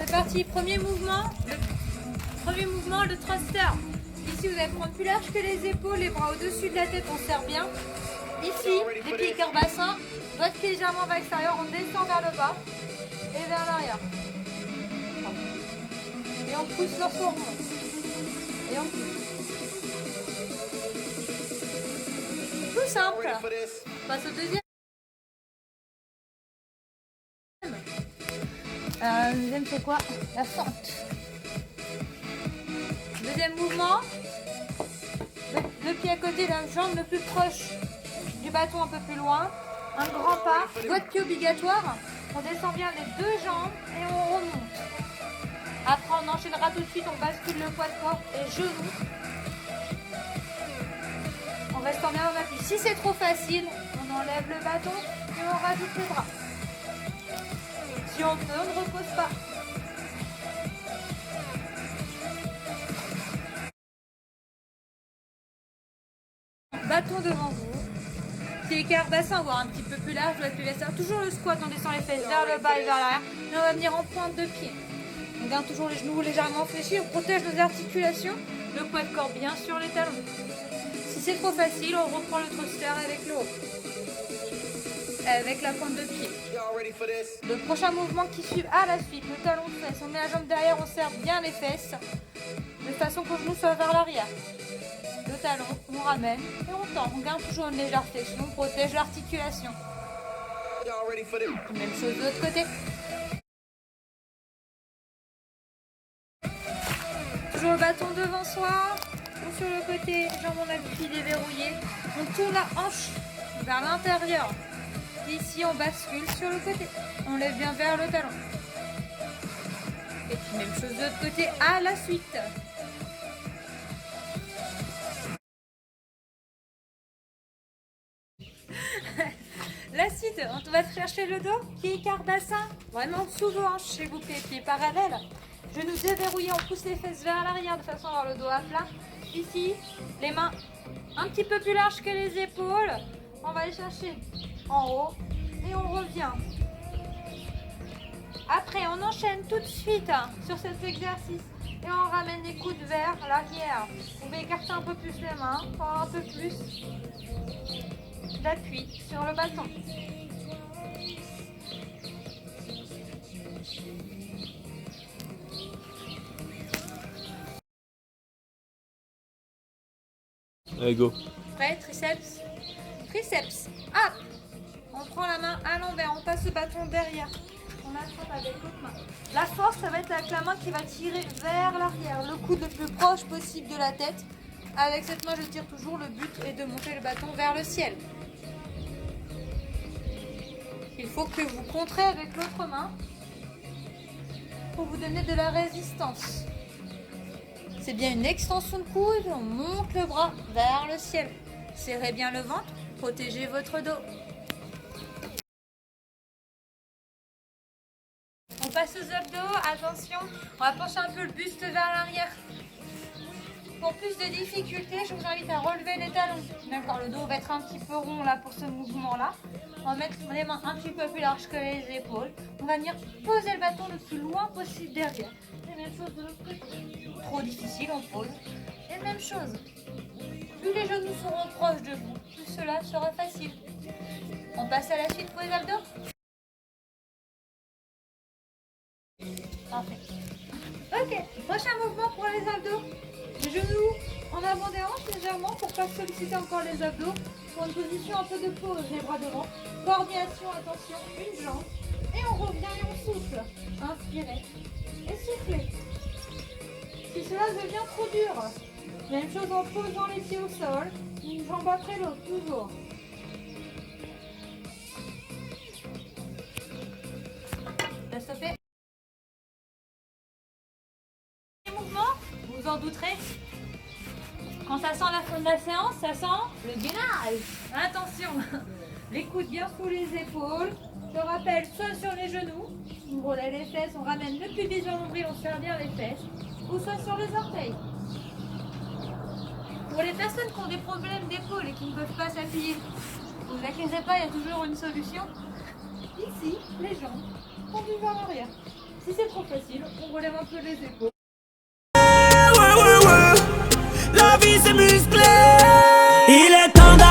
C'est parti, premier mouvement, le thruster. Ici, vous allez prendre plus large que les épaules, les bras au-dessus de la tête, on serre bien. Ici, les pieds cœur bassin, votre pied légèrement vers l'extérieur, on descend vers le bas et vers l'arrière. Et on pousse lorsqu'on remonte. Et on pousse. Tout simple. On passe au deuxième. Le deuxième c'est quoi? La fente. Deuxième mouvement. Le pied à côté de la jambe le plus proche du bâton, un peu plus loin. Un grand pas. Votre pied obligatoire. On descend bien les deux jambes et on remonte. Après on enchaînera tout de suite, on bascule le poids de corps et genoux. En restant bien en appui. Si c'est trop facile, on enlève le bâton et on rajoute les bras. Si on peut, on ne repose pas. Bâton devant vous. Pied écart bassin, voire un petit peu plus large, doit plus laisser. Toujours le squat, on descend les fesses vers le bas et vers l'arrière. Et on va venir en pointe de pied. On garde toujours les genoux légèrement fléchis, on protège nos articulations. Le poids de corps bien sur les talons. Si c'est trop facile, on reprend le thruster avec le haut. Avec la pointe de pied. Le prochain mouvement qui suit à la suite, le talon de fesse. On met la jambe derrière, on serre bien les fesses. De façon que le genou soit vers l'arrière. Le talon, on ramène et on tend. On garde toujours une légère flexion, on protège l'articulation. Même chose de l'autre côté. Toujours le bâton devant soi, ou sur le côté, jambes en appui déverrouillées. On tourne la hanche vers l'intérieur. Ici, on bascule sur le côté. On lève bien vers le talon. Et puis, même chose de l'autre côté, à la suite. La suite, on va chercher le dos, pied écart bassin, vraiment sous vos hanches, s'il vous plaît, pieds parallèles. Genoux déverrouillés, on pousse les fesses vers l'arrière de façon à avoir le dos à plat. Ici, les mains un petit peu plus larges que les épaules. On va les chercher en haut et on revient. Après, on enchaîne tout de suite sur cet exercice et on ramène les coudes vers l'arrière. Vous pouvez écarter un peu plus les mains pour avoir un peu plus d'appui sur le bâton. Allez, go. Prêt, triceps. Triceps, hop. On prend la main à l'envers, on passe le bâton derrière. On attrape avec l'autre main. La force, ça va être avec la main qui va tirer vers l'arrière. Le coude le plus proche possible de la tête. Avec cette main, je tire toujours. Le but est de monter le bâton vers le ciel. Il faut que vous contrez avec l'autre main pour vous donner de la résistance. C'est bien une extension de coude, on monte le bras vers le ciel. Serrez bien le ventre, protégez votre dos. On passe aux abdos, attention, on va pencher un peu le buste vers l'arrière. Pour plus de difficulté, je vous invite à relever les talons. D'accord, le dos va être un petit peu rond là pour ce mouvement-là. On va mettre les mains un petit peu plus larges que les épaules. On va venir poser le bâton le plus loin possible derrière. Et même chose de l'autre côté. Trop difficile, on pose. Et même chose. Plus les genoux seront proches de vous, plus cela sera facile. On passe à la suite pour les abdos. Parfait. Ok, prochain mouvement pour les abdos. Les genoux en avant des hanches légèrement pour ne pas solliciter encore les abdos. Pour une position un peu de pause, les bras devant. Coordination, attention, une jambe. Et on revient et on souffle. Inspirez et soufflez. Si cela devient trop dur, même chose en posant les pieds au sol. Une jambe après l'autre, toujours. La stopper. Vous en douterez, quand ça sent la fin de la séance, ça sent le gainage. Attention, les coudes bien sous les épaules. Je rappelle, soit sur les genoux, on relaie les fesses, on ramène le pubis vers l'ombril, on serre bien les fesses, ou soit sur les orteils. Pour les personnes qui ont des problèmes d'épaule et qui ne peuvent pas s'appuyer, ne vous inquiétez pas, il y a toujours une solution. Ici, les jambes conduisent vers l'arrière. Si c'est trop facile, on relève un peu les épaules. Ouais, ouais, ouais. La vie c'est musclé.